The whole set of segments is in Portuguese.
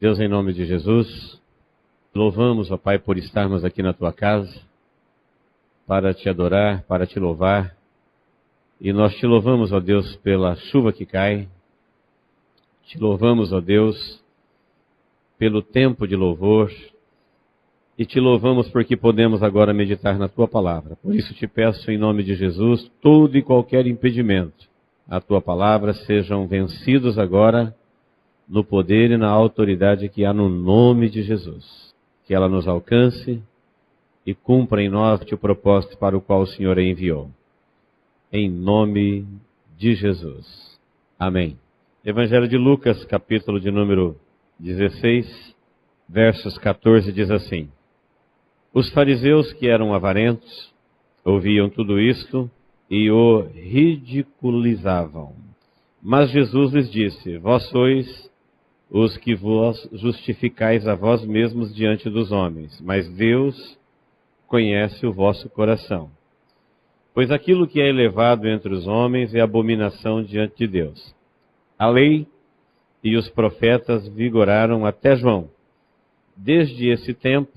Deus, em nome de Jesus, louvamos, ó Pai, por estarmos aqui na Tua casa, para Te adorar, para Te louvar. E nós Te louvamos, ó Deus, pela chuva que cai. Te louvamos, ó Deus, pelo tempo de louvor. E Te louvamos porque podemos agora meditar na Tua palavra. Por isso Te peço, em nome de Jesus, todo e qualquer impedimento à Tua palavra sejam vencidos agora no poder e na autoridade que há no nome de Jesus. Que ela nos alcance e cumpra em nós o propósito para o qual o Senhor a enviou. Em nome de Jesus. Amém. Evangelho de Lucas, capítulo de número 16, versos 14, diz assim: Os fariseus, que eram avarentos, ouviam tudo isto e o ridiculizavam. Mas Jesus lhes disse: Vós sois os que vos justificais a vós mesmos diante dos homens, mas Deus conhece o vosso coração. Pois aquilo que é elevado entre os homens é abominação diante de Deus. A lei e os profetas vigoraram até João. Desde esse tempo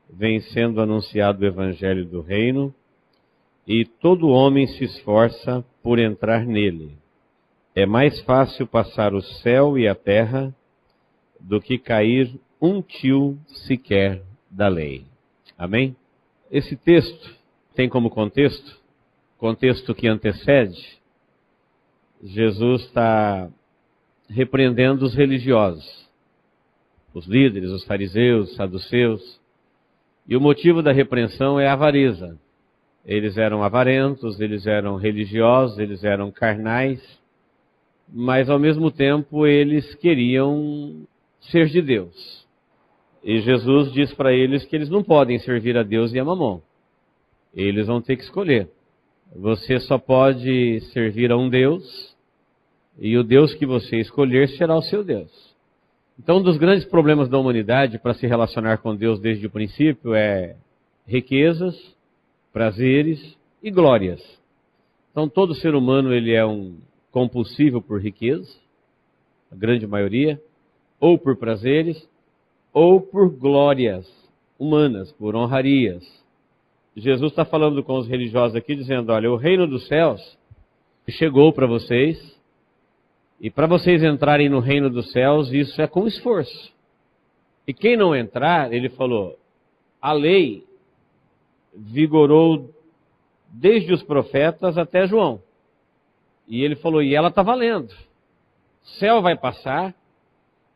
vem sendo anunciado o evangelho do reino, e todo homem se esforça por entrar nele. É mais fácil passar o céu e a terra do que cair um tio sequer da lei. Amém? Esse texto tem como contexto que antecede, Jesus está repreendendo os religiosos, os líderes, os fariseus, os saduceus, e o motivo da repreensão é a avareza. Eles eram avarentos, eles eram religiosos, eles eram carnais, mas ao mesmo tempo eles queriam ser de Deus. E Jesus diz para eles que eles não podem servir a Deus e a Mamon. Eles vão ter que escolher. Você só pode servir a um Deus, e o Deus que você escolher será o seu Deus. Então, um dos grandes problemas da humanidade para se relacionar com Deus desde o princípio é riquezas, prazeres e glórias. Então, todo ser humano ele é um compulsivo por riqueza, a grande maioria, ou por prazeres, ou por glórias humanas, por honrarias. Jesus está falando com os religiosos aqui, dizendo: olha, o reino dos céus chegou para vocês, e para vocês entrarem no reino dos céus, isso é com esforço. E quem não entrar, ele falou, a lei vigorou desde os profetas até João. E ele falou, e ela está valendo. O céu vai passar,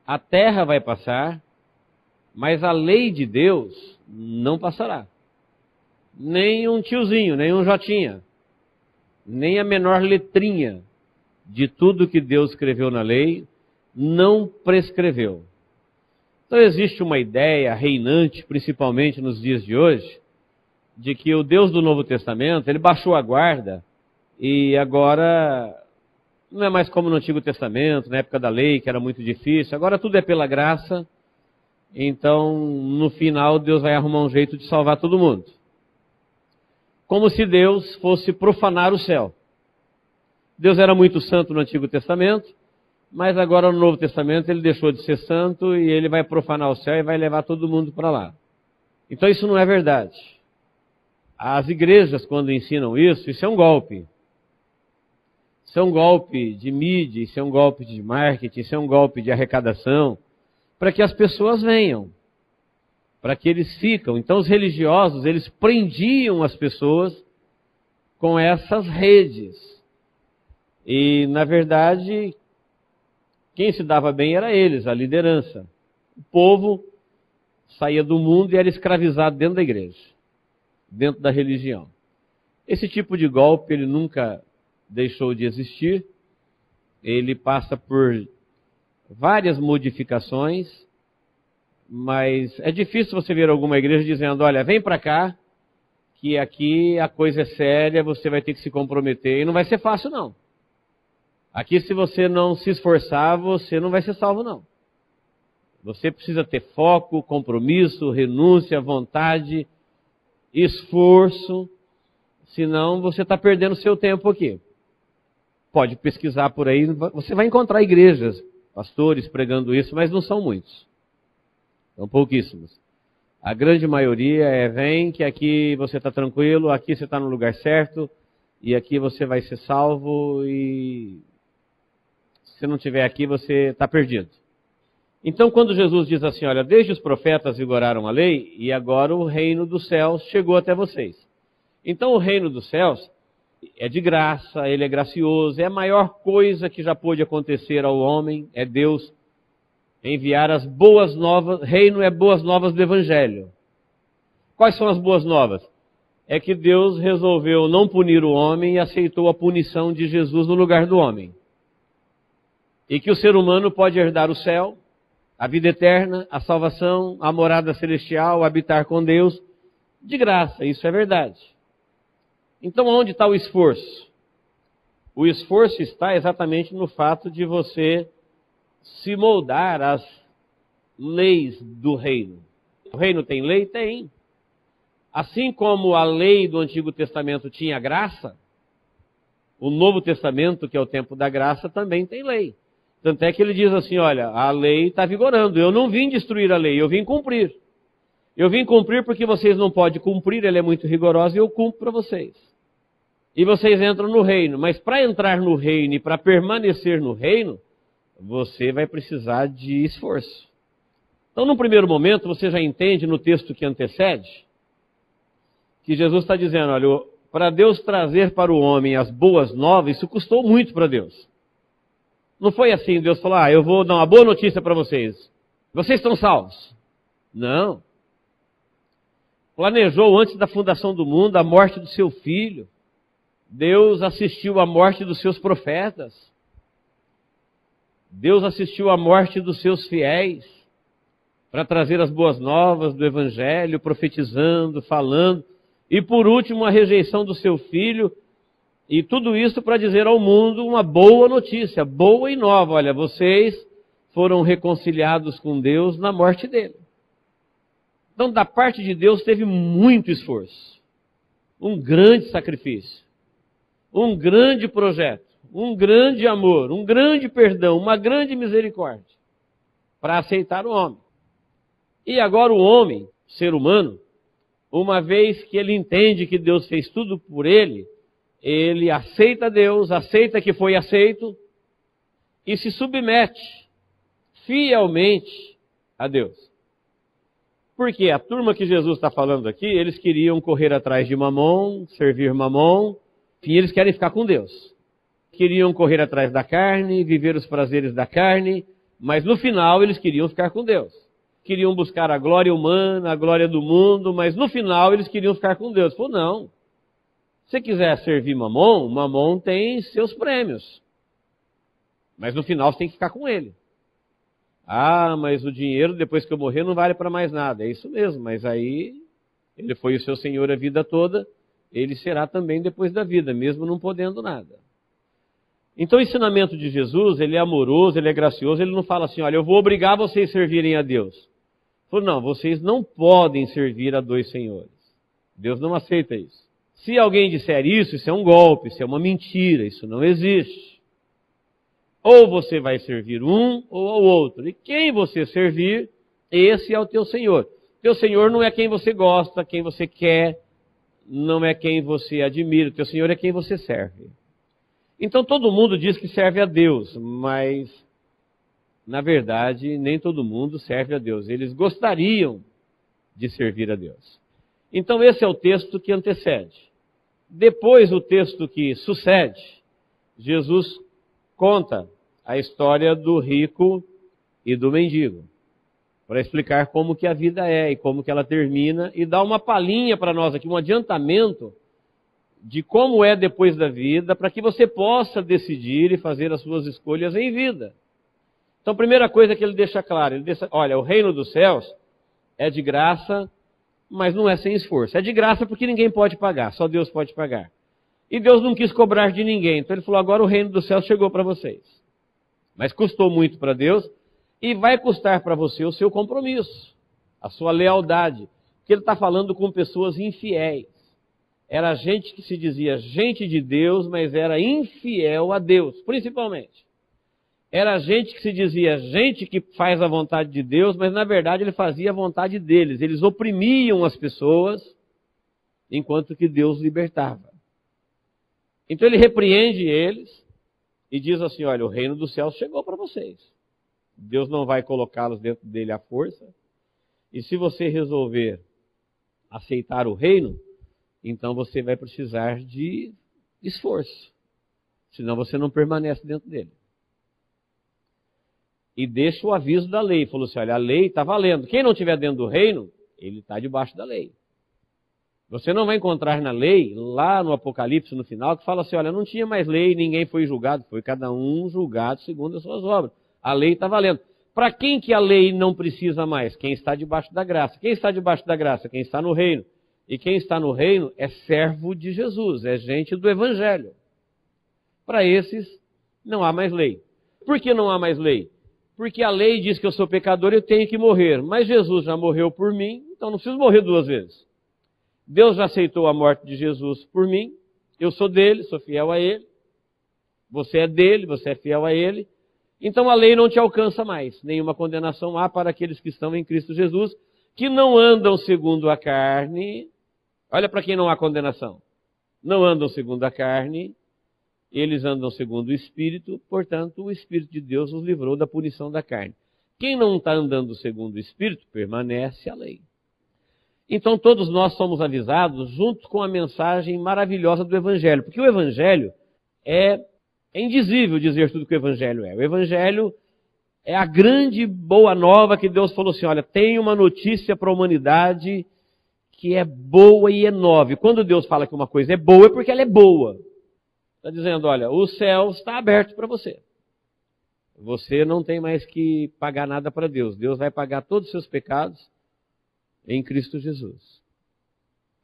a terra vai passar, mas a lei de Deus não passará. Nem um tiozinho, nem um jotinha, nem a menor letrinha de tudo que Deus escreveu na lei não prescreveu. Então existe uma ideia reinante, principalmente nos dias de hoje, de que o Deus do Novo Testamento, ele baixou a guarda e agora não é mais como no Antigo Testamento, na época da lei, que era muito difícil, agora tudo é pela graça, então no final Deus vai arrumar um jeito de salvar todo mundo. Como se Deus fosse profanar o céu. Deus era muito santo no Antigo Testamento, mas agora no Novo Testamento ele deixou de ser santo e ele vai profanar o céu e vai levar todo mundo para lá. Então isso não é verdade. As igrejas, quando ensinam isso é um golpe. Isso é um golpe de mídia, isso é um golpe de marketing, isso é um golpe de arrecadação, para que as pessoas venham, para que eles ficam. Então os religiosos, eles prendiam as pessoas com essas redes. E, na verdade, quem se dava bem era eles, a liderança. O povo saía do mundo e era escravizado dentro da igreja, dentro da religião. Esse tipo de golpe, ele nunca deixou de existir. Ele passa por várias modificações, mas é difícil você ver alguma igreja dizendo, olha, vem para cá, que aqui a coisa é séria, você vai ter que se comprometer, e não vai ser fácil não. Aqui, se você não se esforçar, você não vai ser salvo, não. Você precisa ter foco, compromisso, renúncia, vontade, esforço, senão você está perdendo seu tempo aqui. Pode pesquisar por aí, você vai encontrar igrejas, pastores pregando isso, mas não são muitos. São pouquíssimos. A grande maioria vem que aqui você está tranquilo, aqui você está no lugar certo, e aqui você vai ser salvo, e se não estiver aqui você está perdido. Então quando Jesus diz assim, olha, desde os profetas vigoraram a lei, e agora o reino dos céus chegou até vocês. Então o reino dos céus é de graça, ele é gracioso, é a maior coisa que já pôde acontecer ao homem, é Deus enviar as boas novas, reino é boas novas do Evangelho. Quais são as boas novas? É que Deus resolveu não punir o homem e aceitou a punição de Jesus no lugar do homem. E que o ser humano pode herdar o céu, a vida eterna, a salvação, a morada celestial, habitar com Deus, de graça, isso é verdade. Então onde está o esforço? O esforço está exatamente no fato de você se moldar às leis do reino. O reino tem lei? Tem. Assim como a lei do Antigo Testamento tinha graça, o Novo Testamento, que é o tempo da graça, também tem lei. Tanto é que ele diz assim, olha, a lei está vigorando, eu não vim destruir a lei, eu vim cumprir. Eu vim cumprir porque vocês não podem cumprir, ela é muito rigorosa e eu cumpro para vocês. E vocês entram no reino, mas para entrar no reino e para permanecer no reino, você vai precisar de esforço. Então, no primeiro momento, você já entende no texto que antecede, que Jesus está dizendo, olha, para Deus trazer para o homem as boas novas, isso custou muito para Deus. Não foi assim, Deus falou, eu vou dar uma boa notícia para vocês. Vocês estão salvos. Não. Planejou antes da fundação do mundo a morte do seu filho. Deus assistiu à morte dos seus profetas. Deus assistiu à morte dos seus fiéis para trazer as boas novas do Evangelho, profetizando, falando. E por último, a rejeição do seu filho. E tudo isso para dizer ao mundo uma boa notícia, boa e nova. Olha, vocês foram reconciliados com Deus na morte dele. Então, da parte de Deus, teve muito esforço. Um grande sacrifício. Um grande projeto. Um grande amor, um grande perdão, uma grande misericórdia para aceitar o homem. E agora o homem, ser humano, uma vez que ele entende que Deus fez tudo por ele, ele aceita Deus, aceita que foi aceito e se submete fielmente a Deus. Porque a turma que Jesus está falando aqui, eles queriam correr atrás de Mamon, servir Mamon, enfim, eles querem ficar com Deus. Queriam correr atrás da carne, viver os prazeres da carne, mas no final eles queriam ficar com Deus. Queriam buscar a glória humana, a glória do mundo, mas no final eles queriam ficar com Deus. Falou, não. Se você quiser servir Mamon, Mamon tem seus prêmios. Mas no final você tem que ficar com ele. Ah, mas o dinheiro depois que eu morrer não vale para mais nada. É isso mesmo, mas aí ele foi o seu senhor a vida toda, ele será também depois da vida, mesmo não podendo nada. Então o ensinamento de Jesus, ele é amoroso, ele é gracioso, ele não fala assim, olha, eu vou obrigar vocês a servirem a Deus. Ele falou, não, vocês não podem servir a dois senhores. Deus não aceita isso. Se alguém disser isso, isso é um golpe, isso é uma mentira, isso não existe. Ou você vai servir um ou ao outro. E quem você servir, esse é o teu Senhor. Teu Senhor não é quem você gosta, quem você quer, não é quem você admira. Teu Senhor é quem você serve. Então todo mundo diz que serve a Deus, mas na verdade nem todo mundo serve a Deus. Eles gostariam de servir a Deus. Então esse é o texto que antecede. Depois o texto que sucede, Jesus conta a história do rico e do mendigo, para explicar como que a vida é e como que ela termina, e dá uma palhinha para nós aqui, um adiantamento de como é depois da vida, para que você possa decidir e fazer as suas escolhas em vida. Então, a primeira coisa que ele deixa claro, ele deixa, olha, o reino dos céus é de graça, mas não é sem esforço. É de graça porque ninguém pode pagar, só Deus pode pagar. E Deus não quis cobrar de ninguém, então ele falou, agora o reino dos céus chegou para vocês. Mas custou muito para Deus, e vai custar para você o seu compromisso, a sua lealdade. Porque ele está falando com pessoas infiéis. Era gente que se dizia gente de Deus, mas era infiel a Deus, principalmente. Era gente que se dizia gente que faz a vontade de Deus, mas na verdade ele fazia a vontade deles. Eles oprimiam as pessoas, enquanto que Deus libertava. Então ele repreende eles e diz assim, olha, o reino dos céus chegou para vocês. Deus não vai colocá-los dentro dele à força. E se você resolver aceitar o reino, então você vai precisar de esforço. Senão você não permanece dentro dele. E deixa o aviso da lei. Falou assim, olha, a lei está valendo. Quem não estiver dentro do reino, ele está debaixo da lei. Você não vai encontrar na lei, lá no Apocalipse, no final, que fala assim, olha, não tinha mais lei, ninguém foi julgado. Foi cada um julgado segundo as suas obras. A lei está valendo. Para quem que a lei não precisa mais? Quem está debaixo da graça. Quem está debaixo da graça? Quem está no reino. E quem está no reino é servo de Jesus, é gente do Evangelho. Para esses, não há mais lei. Por que não há mais lei? Porque a lei diz que eu sou pecador e eu tenho que morrer. Mas Jesus já morreu por mim, então não preciso morrer duas vezes. Deus já aceitou a morte de Jesus por mim. Eu sou dele, sou fiel a ele. Você é dele, você é fiel a ele. Então a lei não te alcança mais. Nenhuma condenação há para aqueles que estão em Cristo Jesus, que não andam segundo a carne. Olha para quem não há condenação. Não andam segundo a carne, eles andam segundo o Espírito, portanto o Espírito de Deus os livrou da punição da carne. Quem não está andando segundo o Espírito, permanece a lei. Então todos nós somos avisados junto com a mensagem maravilhosa do Evangelho, porque o Evangelho é indizível dizer tudo que o Evangelho é. O Evangelho é a grande boa nova que Deus falou assim, olha, tem uma notícia para a humanidade que é boa e é nova. E quando Deus fala que uma coisa é boa, é porque ela é boa. Está dizendo, olha, o céu está aberto para você. Você não tem mais que pagar nada para Deus. Deus vai pagar todos os seus pecados em Cristo Jesus.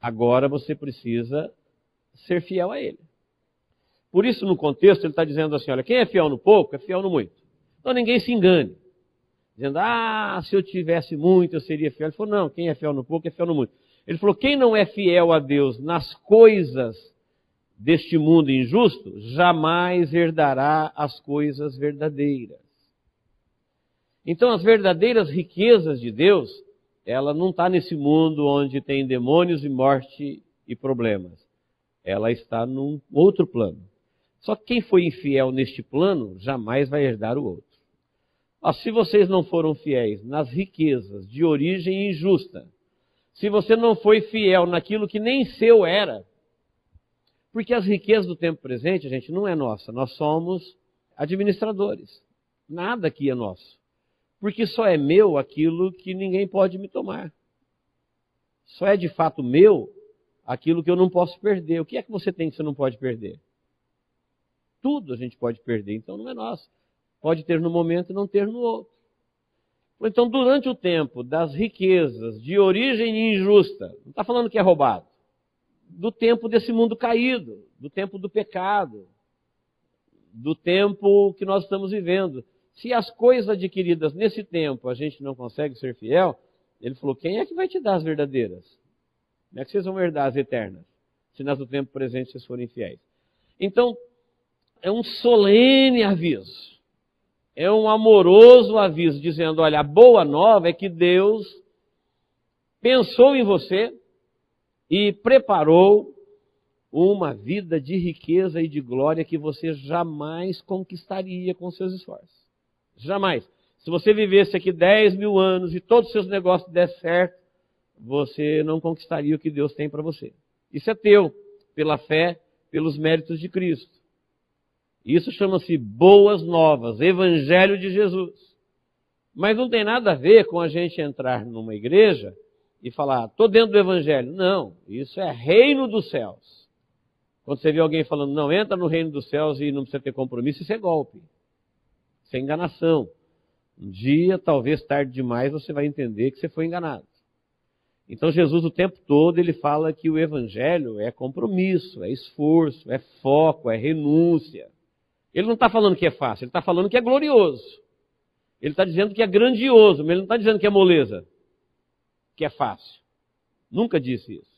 Agora você precisa ser fiel a Ele. Por isso, no contexto, ele está dizendo assim, olha, quem é fiel no pouco, é fiel no muito. Então ninguém se engane. Dizendo, se eu tivesse muito, eu seria fiel. Ele falou, não, quem é fiel no pouco, é fiel no muito. Ele falou, quem não é fiel a Deus nas coisas deste mundo injusto, jamais herdará as coisas verdadeiras. Então as verdadeiras riquezas de Deus, ela não está nesse mundo onde tem demônios e morte e problemas. Ela está num outro plano. Só que quem foi infiel neste plano, jamais vai herdar o outro. Se vocês não foram fiéis nas riquezas de origem injusta, se você não foi fiel naquilo que nem seu era, porque as riquezas do tempo presente, gente, não é nossa. Nós somos administradores. Nada aqui é nosso. Porque só é meu aquilo que ninguém pode me tomar. Só é de fato meu aquilo que eu não posso perder. O que é que você tem que você não pode perder? Tudo a gente pode perder, então não é nosso. Pode ter no momento e não ter no outro. Então, durante o tempo das riquezas de origem injusta, não está falando que é roubado, do tempo desse mundo caído, do tempo do pecado, do tempo que nós estamos vivendo. Se as coisas adquiridas nesse tempo a gente não consegue ser fiel, ele falou, quem é que vai te dar as verdadeiras? Como é que vocês vão herdar as eternas, se nas do tempo presente vocês forem fiéis? Então, é um solene aviso, é um amoroso aviso, dizendo, olha, a boa nova é que Deus pensou em você e preparou uma vida de riqueza e de glória que você jamais conquistaria com seus esforços. Jamais. Se você vivesse aqui 10 mil anos e todos os seus negócios dessem certo, você não conquistaria o que Deus tem para você. Isso é teu, pela fé, pelos méritos de Cristo. Isso chama-se boas novas, Evangelho de Jesus. Mas não tem nada a ver com a gente entrar numa igreja e falar, estou dentro do Evangelho. Não, isso é reino dos céus. Quando você vê alguém falando, não, entra no reino dos céus e não precisa ter compromisso, isso é golpe. Isso é enganação. Um dia, talvez tarde demais, você vai entender que você foi enganado. Então Jesus o tempo todo ele fala que o Evangelho é compromisso, é esforço, é foco, é renúncia. Ele não está falando que é fácil, ele está falando que é glorioso. Ele está dizendo que é grandioso, mas ele não está dizendo que é moleza, que é fácil. Nunca disse isso.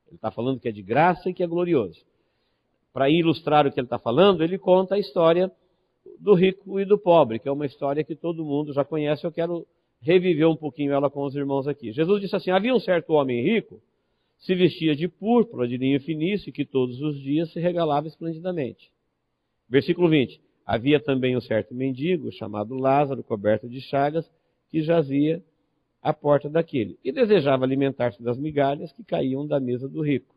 Ele está falando que é de graça e que é glorioso. Para ilustrar o que ele está falando, ele conta a história do rico e do pobre, que é uma história que todo mundo já conhece. Eu quero reviver um pouquinho ela com os irmãos aqui. Jesus disse assim: havia um certo homem rico, se vestia de púrpura, de linho finíssimo, e que todos os dias se regalava esplendidamente. Versículo 20. Havia também um certo mendigo, chamado Lázaro, coberto de chagas, que jazia à porta daquele, e desejava alimentar-se das migalhas que caíam da mesa do rico.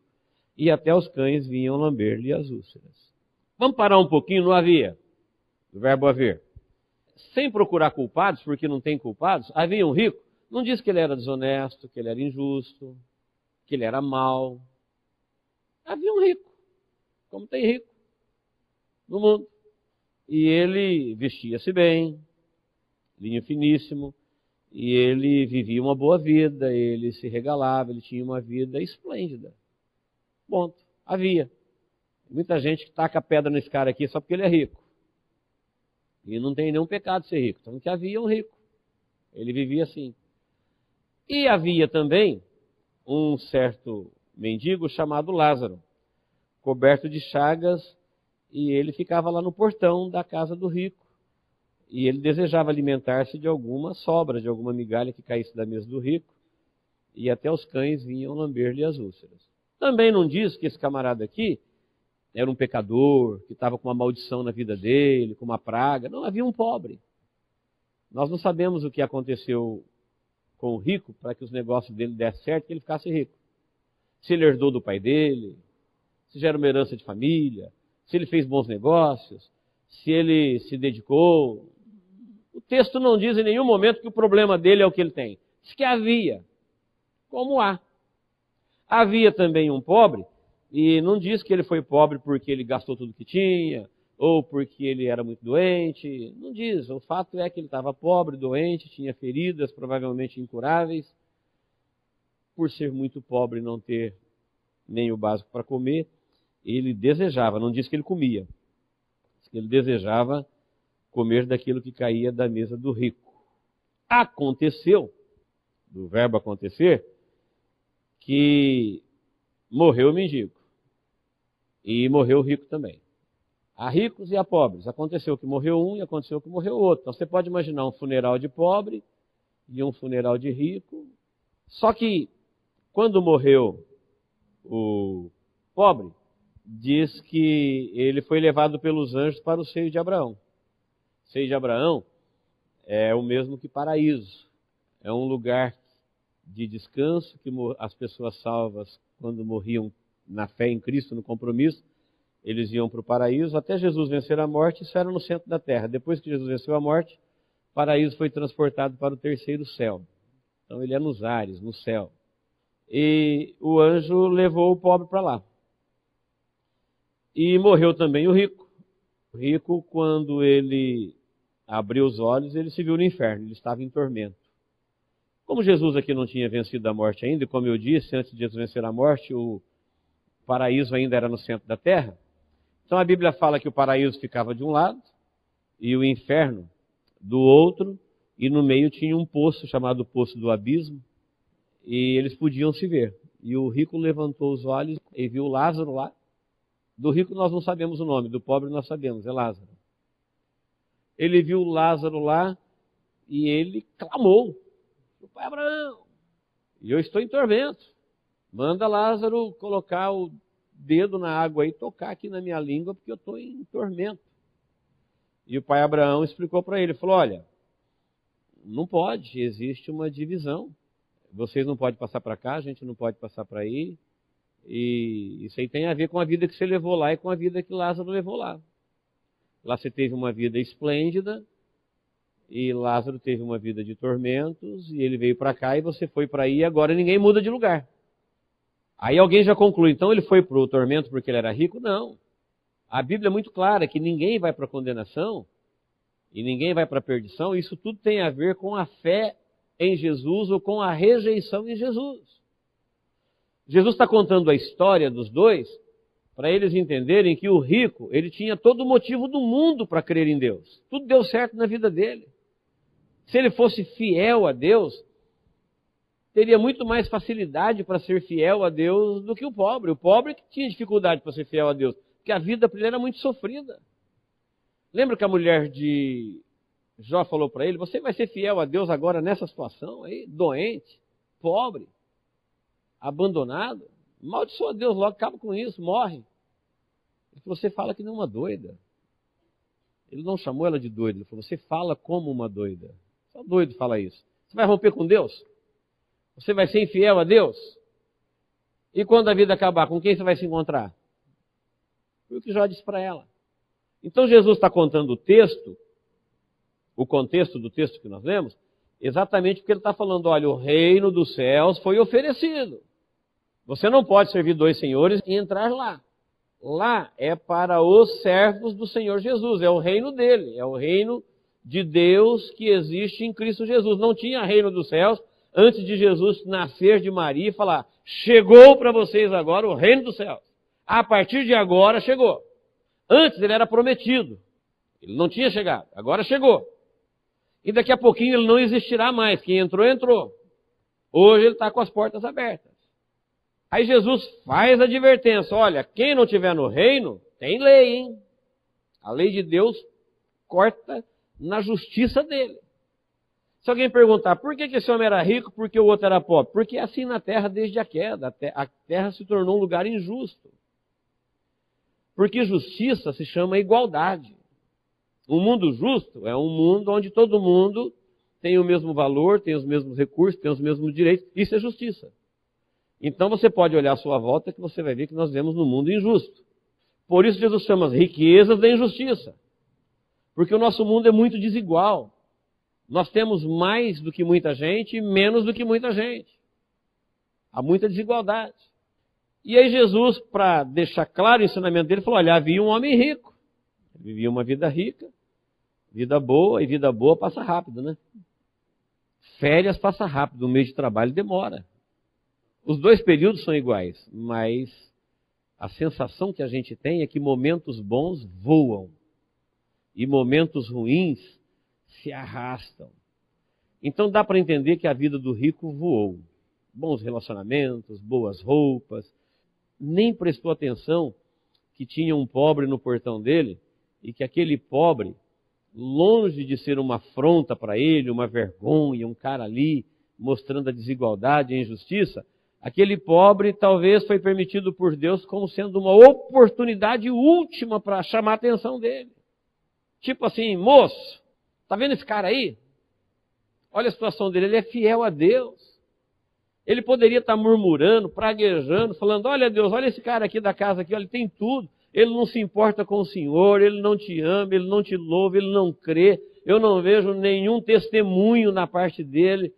E até os cães vinham lamber-lhe as úlceras. Vamos parar um pouquinho no havia, do verbo haver. Sem procurar culpados, porque não tem culpados, havia um rico. Não diz que ele era desonesto, que ele era injusto, que ele era mau. Havia um rico, como tem rico no mundo. E ele vestia-se bem, linho finíssimo, e ele vivia uma boa vida, ele se regalava, ele tinha uma vida esplêndida. Ponto. Havia. Muita gente que taca a pedra nesse cara aqui só porque ele é rico. E não tem nenhum pecado ser rico. Então que havia um rico. Ele vivia assim. E havia também um certo mendigo chamado Lázaro, coberto de chagas, e ele ficava lá no portão da casa do rico. E ele desejava alimentar-se de alguma sobra, de alguma migalha que caísse da mesa do rico, e até os cães vinham lamber-lhe as úlceras. Também não diz que esse camarada aqui era um pecador, que estava com uma maldição na vida dele, com uma praga. Não, havia um pobre. Nós não sabemos o que aconteceu com o rico para que os negócios dele dessem certo, que ele ficasse rico. Se ele herdou do pai dele, se já era uma herança de família, se ele fez bons negócios, se ele se dedicou. O texto não diz em nenhum momento que o problema dele é o que ele tem. Diz que havia, como há. Havia também um pobre, e não diz que ele foi pobre porque ele gastou tudo que tinha, ou porque ele era muito doente. Não diz. O fato é que ele estava pobre, doente, tinha feridas provavelmente incuráveis. Por ser muito pobre e não ter nem o básico para comer, ele desejava, não diz que ele comia, diz que ele desejava comer daquilo que caía da mesa do rico. Aconteceu, do verbo acontecer, que morreu o mendigo e morreu o rico também. Há ricos e há pobres. Aconteceu que morreu um e aconteceu que morreu o outro. Então você pode imaginar um funeral de pobre e um funeral de rico. Só que quando morreu o pobre, diz que ele foi levado pelos anjos para o seio de Abraão. O seio de Abraão é o mesmo que paraíso. É um lugar de descanso que as pessoas salvas, quando morriam na fé em Cristo, no compromisso, eles iam para o paraíso. Até Jesus vencer a morte, isso era no centro da terra. Depois que Jesus venceu a morte, o paraíso foi transportado para o terceiro céu. Então ele é nos ares, no céu. E o anjo levou o pobre para lá. E morreu também o rico. O rico, quando ele abriu os olhos, ele se viu no inferno, ele estava em tormento. Como Jesus aqui não tinha vencido a morte ainda, e como eu disse, antes de Jesus vencer a morte, o paraíso ainda era no centro da terra. Então a Bíblia fala que o paraíso ficava de um lado, e o inferno do outro, e no meio tinha um poço chamado Poço do Abismo, e eles podiam se ver. E o rico levantou os olhos e viu Lázaro lá. Do rico nós não sabemos o nome, do pobre nós sabemos, é Lázaro. Ele viu Lázaro lá e ele clamou: "O pai Abraão, e eu estou em tormento. Manda Lázaro colocar o dedo na água e tocar aqui na minha língua, porque eu estou em tormento." E o pai Abraão explicou para ele, falou: "Olha, não pode, existe uma divisão. Vocês não podem passar para cá, a gente não pode passar para aí. E isso aí tem a ver com a vida que você levou lá e com a vida que Lázaro levou lá. Lá você teve uma vida esplêndida, e Lázaro teve uma vida de tormentos, e ele veio para cá e você foi para aí, e agora ninguém muda de lugar." Aí alguém já conclui, então ele foi para o tormento porque ele era rico? Não. A Bíblia é muito clara que ninguém vai para a condenação e ninguém vai para a perdição. Isso tudo tem a ver com a fé em Jesus ou com a rejeição em Jesus. Jesus está contando a história dos dois para eles entenderem que o rico, ele tinha todo o motivo do mundo para crer em Deus. Tudo deu certo na vida dele. Se ele fosse fiel a Deus, teria muito mais facilidade para ser fiel a Deus do que o pobre. O pobre que tinha dificuldade para ser fiel a Deus, porque a vida para ele era muito sofrida. Lembra que a mulher de Jó falou para ele, você vai ser fiel a Deus agora nessa situação aí, doente, pobre, abandonado? Amaldiçoa Deus logo, acaba com isso, morre. Ele falou, você fala que não é uma doida. Ele não chamou ela de doida, ele falou, você fala como uma doida. Só doido fala isso. Você vai romper com Deus? Você vai ser infiel a Deus? E quando a vida acabar, com quem você vai se encontrar? Foi o que Jó disse para ela. Então Jesus está contando o texto, o contexto do texto que nós lemos, exatamente porque ele está falando, olha, o reino dos céus foi oferecido. Você não pode servir dois senhores e entrar lá. Lá é para os servos do Senhor Jesus, é o reino dele, é o reino de Deus que existe em Cristo Jesus. Não tinha reino dos céus antes de Jesus nascer de Maria e falar, chegou para vocês agora o reino dos céus. A partir de agora chegou. Antes ele era prometido, ele não tinha chegado, agora chegou. E daqui a pouquinho ele não existirá mais, quem entrou, entrou. Hoje ele está com as portas abertas. Aí Jesus faz a advertência, olha, quem não estiver no reino, tem lei, hein? A lei de Deus corta na justiça dele. Se alguém perguntar, por que esse homem era rico, por que o outro era pobre? Porque é assim na terra desde a queda, a terra se tornou um lugar injusto. Porque justiça se chama igualdade. Um mundo justo é um mundo onde todo mundo tem o mesmo valor, tem os mesmos recursos, tem os mesmos direitos. Isso é justiça. Então você pode olhar à sua volta que você vai ver que nós vivemos num mundo injusto. Por isso Jesus chama as riquezas da injustiça. Porque o nosso mundo é muito desigual. Nós temos mais do que muita gente e menos do que muita gente. Há muita desigualdade. E aí Jesus, para deixar claro o ensinamento dele, falou, olha, havia um homem rico. Ele vivia uma vida rica, vida boa, e vida boa passa rápido, né? Férias passa rápido, um mês de trabalho demora. Os dois períodos são iguais, mas a sensação que a gente tem é que momentos bons voam e momentos ruins se arrastam. Então dá para entender que a vida do rico voou. Bons relacionamentos, boas roupas. Nem prestou atenção que tinha um pobre no portão dele e que aquele pobre, longe de ser uma afronta para ele, uma vergonha, um cara ali mostrando a desigualdade e a injustiça, aquele pobre talvez foi permitido por Deus como sendo uma oportunidade última para chamar a atenção dele. Tipo assim, moço, tá vendo esse cara aí? Olha a situação dele, ele é fiel a Deus. Ele poderia estar murmurando, praguejando, falando, olha Deus, olha esse cara aqui da casa aqui, olha, ele tem tudo. Ele não se importa com o Senhor, ele não te ama, ele não te louva, ele não crê. Eu não vejo nenhum testemunho na parte dele.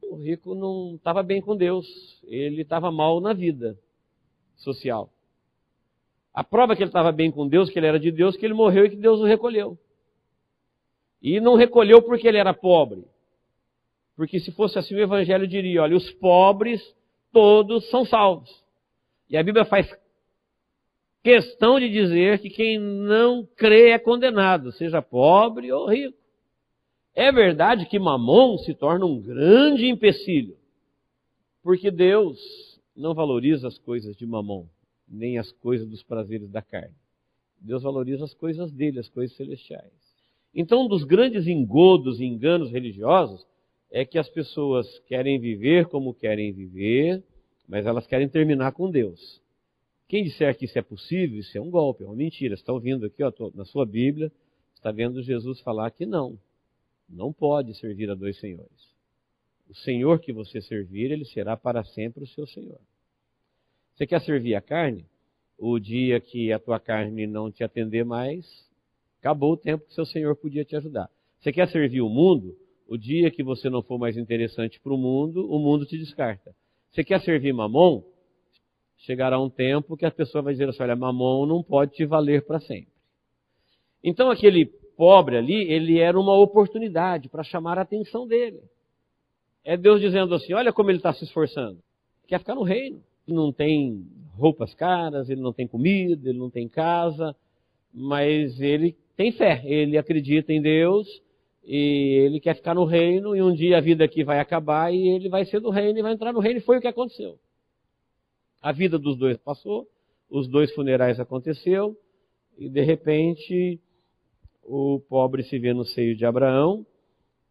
O rico não estava bem com Deus, ele estava mal na vida social. A prova que ele estava bem com Deus, que ele era de Deus, que ele morreu e que Deus o recolheu. E não recolheu porque ele era pobre. Porque se fosse assim, o Evangelho diria, olha, os pobres todos são salvos. E a Bíblia faz questão de dizer que quem não crê é condenado, seja pobre ou rico. É verdade que Mamon se torna um grande empecilho, porque Deus não valoriza as coisas de Mamon, nem as coisas dos prazeres da carne. Deus valoriza as coisas dele, as coisas celestiais. Então, um dos grandes engodos e enganos religiosos é que as pessoas querem viver como querem viver, mas elas querem terminar com Deus. Quem disser que isso é possível, isso é um golpe, é uma mentira. Você está ouvindo aqui, ó, na sua Bíblia, está vendo Jesus falar que não pode servir a dois senhores. O Senhor que você servir, ele será para sempre o seu Senhor. Você quer servir a carne? O dia que a tua carne não te atender mais, acabou o tempo que seu Senhor podia te ajudar. Você quer servir o mundo? O dia que você não for mais interessante para o mundo te descarta. Você quer servir Mamon? Chegará um tempo que a pessoa vai dizer assim, olha, Mamon não pode te valer para sempre. Então aquele pobre ali, ele era uma oportunidade para chamar a atenção dele. É Deus dizendo assim, olha como ele está se esforçando. Quer ficar no reino. Não tem roupas caras, ele não tem comida, ele não tem casa, mas ele tem fé, ele acredita em Deus, e ele quer ficar no reino, e um dia a vida aqui vai acabar, e ele vai ser do reino, e vai entrar no reino, e foi o que aconteceu. A vida dos dois passou, os dois funerais aconteceu, e de repente o pobre se vê no seio de Abraão,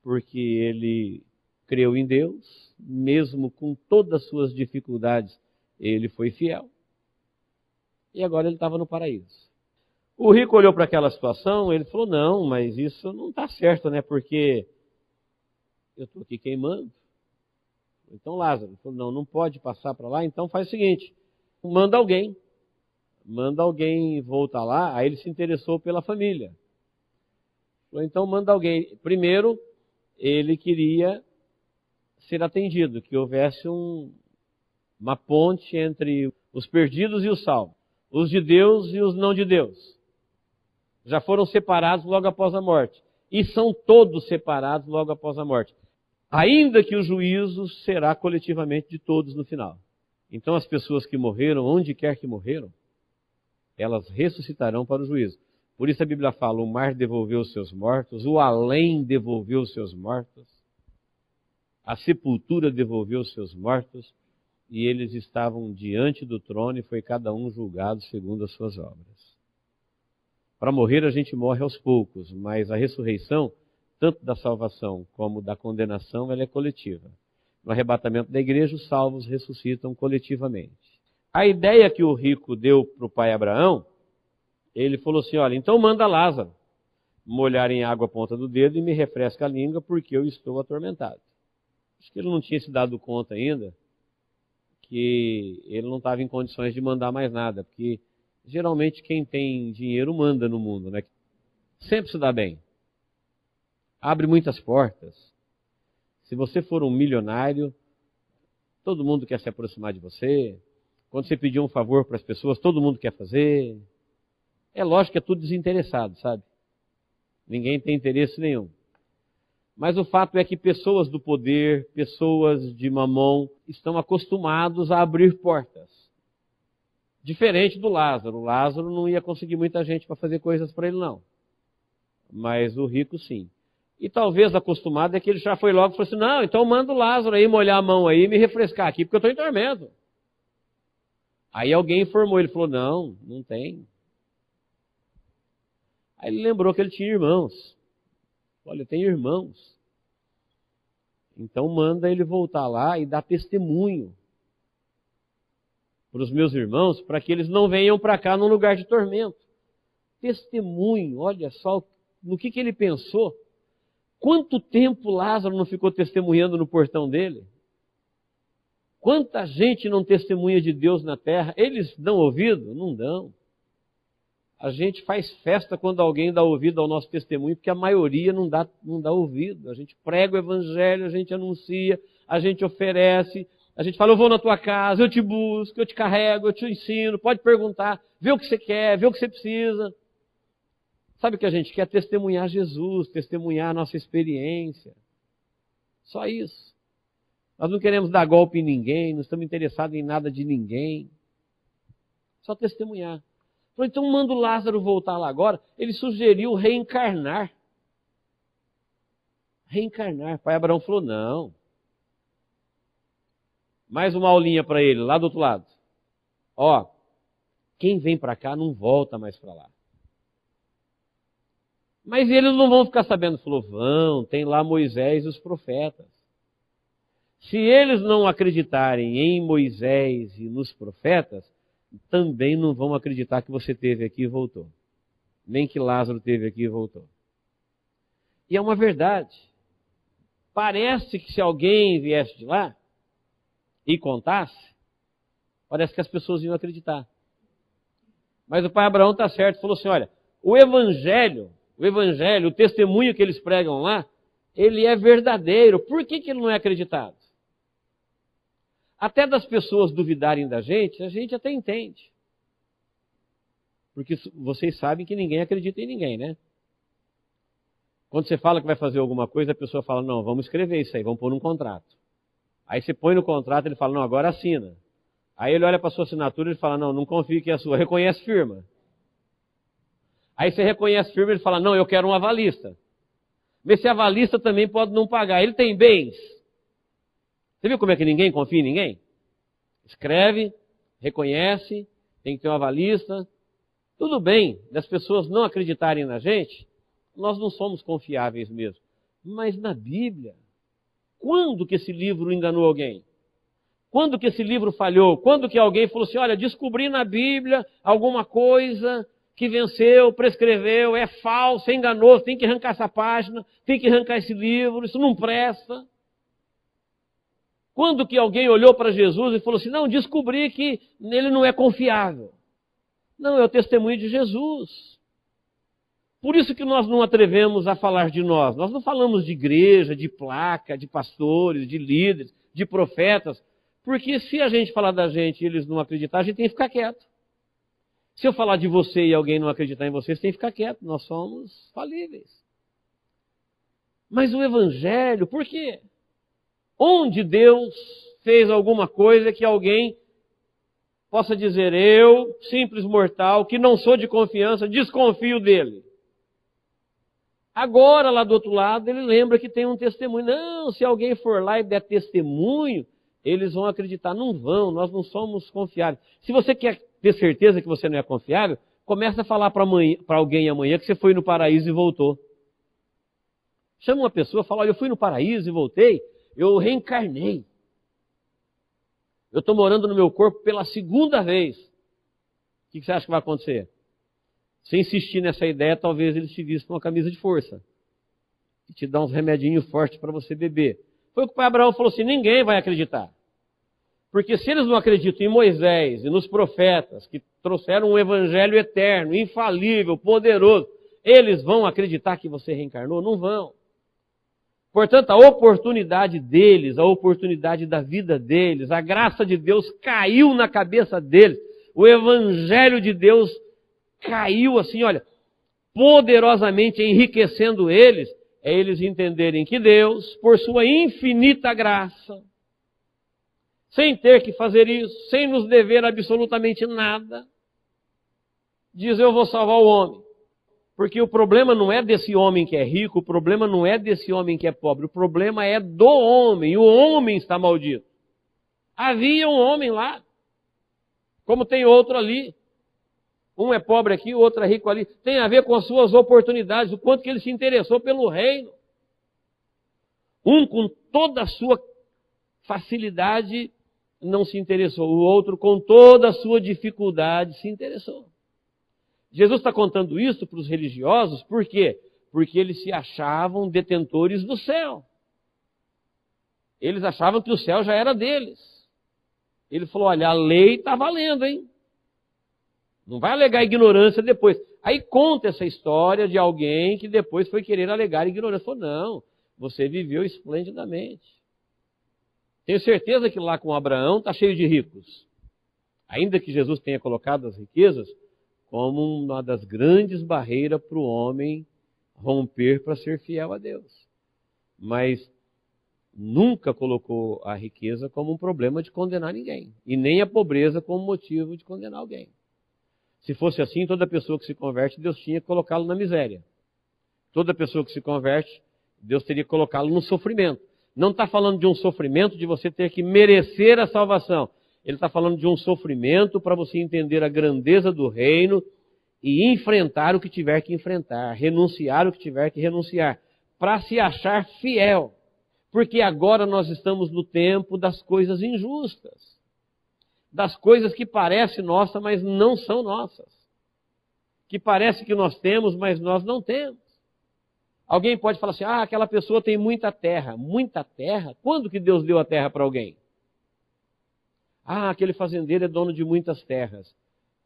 porque ele creu em Deus, mesmo com todas as suas dificuldades, ele foi fiel. E agora ele estava no paraíso. O rico olhou para aquela situação, ele falou, não, mas isso não está certo, né? Porque eu estou aqui queimando. Então Lázaro falou, não, não pode passar para lá, então faz o seguinte, manda alguém voltar lá. Aí ele se interessou pela família. Falou, então manda alguém. Primeiro, ele queria ser atendido, que houvesse uma ponte entre os perdidos e os salvos, os de Deus e os não de Deus. Já foram separados logo após a morte. E são todos separados logo após a morte. Ainda que o juízo será coletivamente de todos no final. Então as pessoas que morreram, onde quer que morreram, elas ressuscitarão para o juízo. Por isso a Bíblia fala, o mar devolveu os seus mortos, o além devolveu os seus mortos, a sepultura devolveu os seus mortos, e eles estavam diante do trono e foi cada um julgado segundo as suas obras. Para morrer a gente morre aos poucos, mas a ressurreição, tanto da salvação como da condenação, ela é coletiva. No arrebatamento da igreja, os salvos ressuscitam coletivamente. A ideia que o rico deu para o pai Abraão, ele falou assim, olha, então manda Lázaro molhar em água a ponta do dedo e me refresca a língua porque eu estou atormentado. Acho que ele não tinha se dado conta ainda que ele não estava em condições de mandar mais nada, porque geralmente quem tem dinheiro manda no mundo, né? Sempre se dá bem. Abre muitas portas. Se você for um milionário, todo mundo quer se aproximar de você. Quando você pedir um favor para as pessoas, todo mundo quer fazer. É lógico que é tudo desinteressado, sabe? Ninguém tem interesse nenhum. Mas o fato é que pessoas do poder, pessoas de mamão, estão acostumados a abrir portas. Diferente do Lázaro. O Lázaro não ia conseguir muita gente para fazer coisas para ele, não. Mas o rico, sim. E talvez acostumado é que ele já foi logo e falou assim, não, então manda o Lázaro aí molhar a mão aí e me refrescar aqui, porque eu estou em tormento. Aí alguém informou, ele falou, não, não tem. Aí ele lembrou que ele tinha irmãos. Olha, eu tenho irmãos. Então manda ele voltar lá e dar testemunho para os meus irmãos, para que eles não venham para cá num lugar de tormento. Testemunho, olha só no que ele pensou. Quanto tempo Lázaro não ficou testemunhando no portão dele? Quanta gente não testemunha de Deus na terra? Eles dão ouvido? Não dão. A gente faz festa quando alguém dá ouvido ao nosso testemunho, porque a maioria não dá ouvido. A gente prega o evangelho, a gente anuncia, a gente oferece, a gente fala, eu vou na tua casa, eu te busco, eu te carrego, eu te ensino, pode perguntar, vê o que você quer, vê o que você precisa. Sabe o que a gente quer? Testemunhar Jesus, testemunhar a nossa experiência. Só isso. Nós não queremos dar golpe em ninguém, não estamos interessados em nada de ninguém. Só testemunhar. Então manda o Lázaro voltar lá agora. Ele sugeriu reencarnar. Reencarnar. Pai Abraão falou, não. Mais uma aulinha para ele, lá do outro lado. Ó, quem vem para cá não volta mais para lá. Mas eles não vão ficar sabendo. Falou, vão, tem lá Moisés e os profetas. Se eles não acreditarem em Moisés e nos profetas, também não vão acreditar que você esteve aqui e voltou. Nem que Lázaro esteve aqui e voltou. E é uma verdade. Parece que se alguém viesse de lá e contasse, parece que as pessoas iam acreditar. Mas o pai Abraão está certo, falou assim, olha, o evangelho, o testemunho que eles pregam lá, ele é verdadeiro. Por que ele não é acreditado? Até das pessoas duvidarem da gente, a gente até entende. Porque vocês sabem que ninguém acredita em ninguém, né? Quando você fala que vai fazer alguma coisa, a pessoa fala, não, vamos escrever isso aí, vamos pôr num contrato. Aí você põe no contrato, ele fala, não, agora assina. Aí ele olha para a sua assinatura e fala, não, não confio que é a sua, reconhece firma. Aí você reconhece firma e ele fala, não, eu quero um avalista. Mas esse avalista também pode não pagar, ele tem bens. Você viu como é que ninguém confia em ninguém? Escreve, reconhece, tem que ter um avalista. Tudo bem das pessoas não acreditarem na gente, nós não somos confiáveis mesmo. Mas na Bíblia, quando que esse livro enganou alguém? Quando que esse livro falhou? Quando que alguém falou assim, olha, descobri na Bíblia alguma coisa que venceu, prescreveu, é falso, é enganoso, tem que arrancar essa página, tem que arrancar esse livro, isso não presta. Quando que alguém olhou para Jesus e falou assim, não, descobri que ele não é confiável. Não, é o testemunho de Jesus. Por isso que nós não atrevemos a falar de nós. Nós não falamos de igreja, de placa, de pastores, de líderes, de profetas. Porque se a gente falar da gente e eles não acreditarem, a gente tem que ficar quieto. Se eu falar de você e alguém não acreditar em você, você tem que ficar quieto. Nós somos falíveis. Mas o Evangelho, por quê? Onde Deus fez alguma coisa que alguém possa dizer, eu, simples mortal, que não sou de confiança, desconfio dele. Agora, lá do outro lado, ele lembra que tem um testemunho. Não, se alguém for lá e der testemunho, eles vão acreditar. Não vão, nós não somos confiáveis. Se você quer ter certeza que você não é confiável, começa a falar para alguém amanhã que você foi no paraíso e voltou. Chama uma pessoa e fala, olha, eu fui no paraíso e voltei, eu reencarnei. Eu estou morando no meu corpo pela segunda vez. O que você acha que vai acontecer? Se insistir nessa ideia, talvez eles te vistam uma camisa de força. E te dão uns remedinhos fortes para você beber. Foi o que o pai Abraão falou assim, ninguém vai acreditar. Porque se eles não acreditam em Moisés e nos profetas, que trouxeram um evangelho eterno, infalível, poderoso, eles vão acreditar que você reencarnou? Não vão. Portanto, a oportunidade deles, a oportunidade da vida deles, a graça de Deus caiu na cabeça deles. O evangelho de Deus caiu assim, olha, poderosamente enriquecendo eles, é eles entenderem que Deus, por sua infinita graça, sem ter que fazer isso, sem nos dever absolutamente nada, diz, eu vou salvar o homem. Porque o problema não é desse homem que é rico, o problema não é desse homem que é pobre, o problema é do homem, o homem está maldito. Havia um homem lá, como tem outro ali. Um é pobre aqui, o outro é rico ali. Tem a ver com as suas oportunidades, o quanto que ele se interessou pelo reino. Um com toda a sua facilidade não se interessou. O outro com toda a sua dificuldade se interessou. Jesus está contando isso para os religiosos, por quê? Porque eles se achavam detentores do céu. Eles achavam que o céu já era deles. Ele falou, olha, a lei está valendo, hein? Não vai alegar ignorância depois. Aí conta essa história de alguém que depois foi querer alegar ignorância. Falou, não, você viveu esplendidamente. Tenho certeza que lá com Abraão está cheio de ricos. Ainda que Jesus tenha colocado as riquezas como uma das grandes barreiras para o homem romper para ser fiel a Deus. Mas nunca colocou a riqueza como um problema de condenar ninguém. E nem a pobreza como motivo de condenar alguém. Se fosse assim, toda pessoa que se converte, Deus tinha que colocá-lo na miséria. Toda pessoa que se converte, Deus teria que colocá-lo no sofrimento. Não está falando de um sofrimento de você ter que merecer a salvação. Ele está falando de um sofrimento para você entender a grandeza do reino e enfrentar o que tiver que enfrentar, renunciar o que tiver que renunciar, para se achar fiel. Porque agora nós estamos no tempo das coisas injustas. Das coisas que parecem nossas, mas não são nossas. Que parece que nós temos, mas nós não temos. Alguém pode falar assim, aquela pessoa tem muita terra. Muita terra? Quando que Deus deu a terra para alguém? Aquele fazendeiro é dono de muitas terras.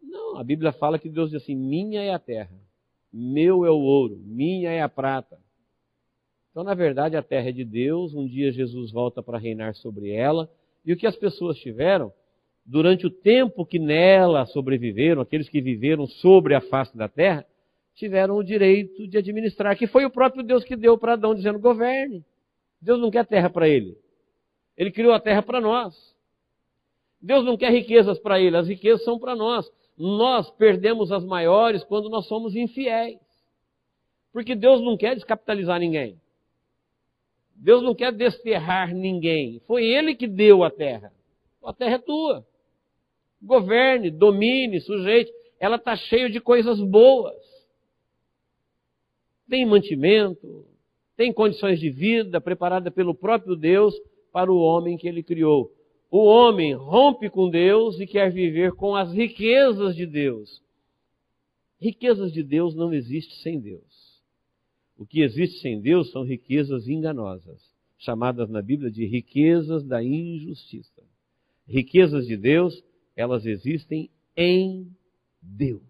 Não, a Bíblia fala que Deus diz assim, minha é a terra, meu é o ouro, minha é a prata. Então, na verdade, a terra é de Deus, um dia Jesus volta para reinar sobre ela, e o que as pessoas tiveram, durante o tempo que nela sobreviveram, aqueles que viveram sobre a face da terra, tiveram o direito de administrar, que foi o próprio Deus que deu para Adão, dizendo, governe. Deus não quer terra para ele. Ele criou a terra para nós. Deus não quer riquezas para ele, as riquezas são para nós. Nós perdemos as maiores quando nós somos infiéis. Porque Deus não quer descapitalizar ninguém. Deus não quer desterrar ninguém. Foi Ele que deu a terra. A terra é tua. Governe, domine, sujeite. Ela está cheia de coisas boas. tem mantimento, tem condições de vida preparada pelo próprio Deus para o homem que ele criou. O homem rompe com Deus e quer viver com as riquezas de Deus. Riquezas de Deus não existem sem Deus. O que existe sem Deus são riquezas enganosas, chamadas na Bíblia de riquezas da injustiça. Riquezas de Deus, elas existem em Deus.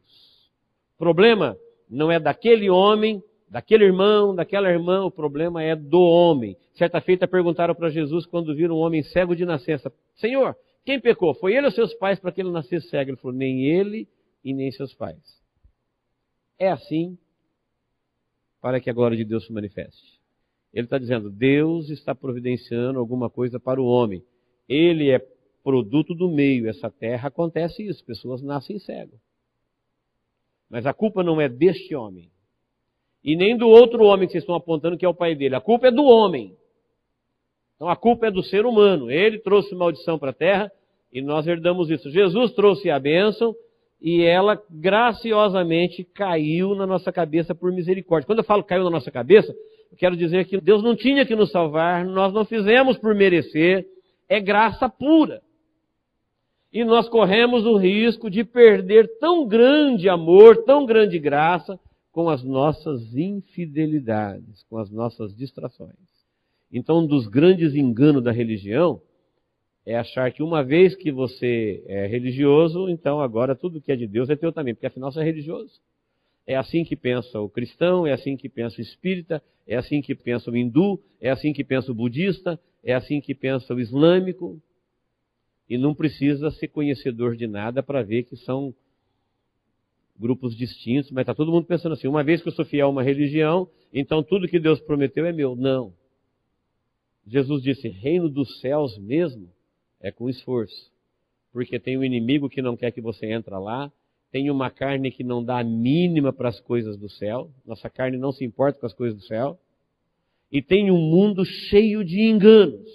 O problema não é daquele homem, daquele irmão, daquela irmã, o problema é do homem. Certa feita perguntaram para Jesus quando viram um homem cego de nascença: Senhor, quem pecou? Foi ele ou seus pais para que ele nascesse cego? Ele falou: nem ele e nem seus pais. É assim para que a glória de Deus se manifeste. Ele está dizendo, Deus está providenciando alguma coisa para o homem. Ele é produto do meio. Essa terra acontece isso, pessoas nascem cegos. Mas a culpa não é deste homem. E nem do outro homem que vocês estão apontando que é o pai dele. A culpa é do homem. Então a culpa é do ser humano. Ele trouxe maldição para a terra e nós herdamos isso. Jesus trouxe a bênção e ela graciosamente caiu na nossa cabeça por misericórdia. Quando eu falo caiu na nossa cabeça, eu quero dizer que Deus não tinha que nos salvar, nós não fizemos por merecer, é graça pura. E nós corremos o risco de perder tão grande amor, tão grande graça, com as nossas infidelidades, com as nossas distrações. Então, um dos grandes enganos da religião é achar que uma vez que você é religioso, então agora tudo que é de Deus é teu também, porque afinal você é religioso. É assim que pensa o cristão, é assim que pensa o espírita, é assim que pensa o hindu, é assim que pensa o budista, é assim que pensa o islâmico. E não precisa ser conhecedor de nada para ver que são grupos distintos, mas está todo mundo pensando assim, uma vez que eu sou fiel a uma religião, então tudo que Deus prometeu é meu. Não. Jesus disse, reino dos céus mesmo é com esforço, porque tem um inimigo que não quer que você entre lá, tem uma carne que não dá a mínima para as coisas do céu, nossa carne não se importa com as coisas do céu, e tem um mundo cheio de enganos.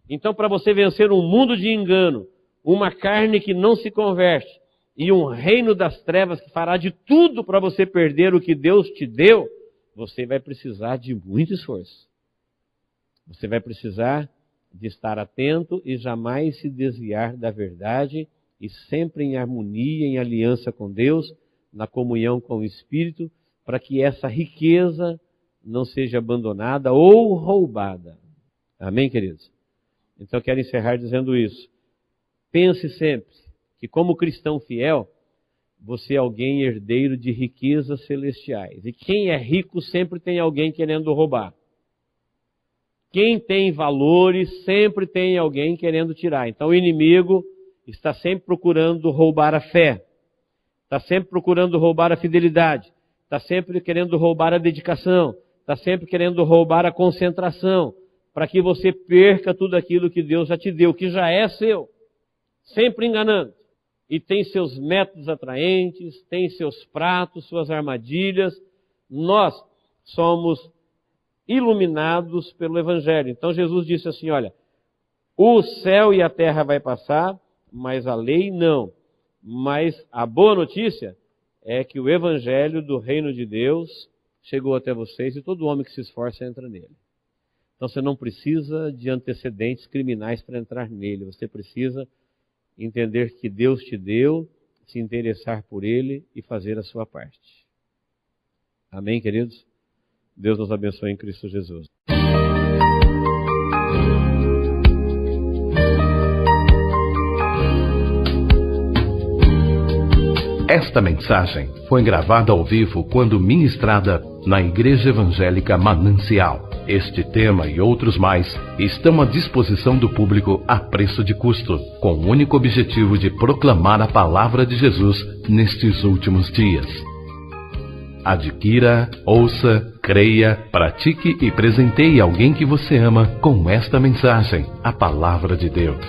Então, para você vencer um mundo de engano, uma carne que não se converte, e um reino das trevas que fará de tudo para você perder o que Deus te deu, você vai precisar de muito esforço. Você vai precisar de estar atento e jamais se desviar da verdade e sempre em harmonia, em aliança com Deus, na comunhão com o Espírito, para que essa riqueza não seja abandonada ou roubada. Amém, queridos? Então eu quero encerrar dizendo isso. Pense sempre que como cristão fiel, você é alguém herdeiro de riquezas celestiais. E quem é rico sempre tem alguém querendo roubar. Quem tem valores sempre tem alguém querendo tirar. Então o inimigo está sempre procurando roubar a fé. Está sempre procurando roubar a fidelidade. Está sempre querendo roubar a dedicação. Está sempre querendo roubar a concentração. Para que você perca tudo aquilo que Deus já te deu, que já é seu. Sempre enganando. E tem seus métodos atraentes, tem seus pratos, suas armadilhas. Nós somos iluminados pelo Evangelho. Então Jesus disse assim, olha, o céu e a terra vai passar, mas a lei não. Mas a boa notícia é que o Evangelho do reino de Deus chegou até vocês e todo homem que se esforça entra nele. Então você não precisa de antecedentes criminais para entrar nele. Você precisa entender que Deus te deu, se interessar por ele e fazer a sua parte. Amém, queridos? Deus nos abençoe em Cristo Jesus. Esta mensagem foi gravada ao vivo quando ministrada na Igreja Evangélica Manancial. Este tema e outros mais estão à disposição do público a preço de custo, com o único objetivo de proclamar a palavra de Jesus nestes últimos dias. Adquira, ouça, creia, pratique e presenteie alguém que você ama com esta mensagem, a palavra de Deus.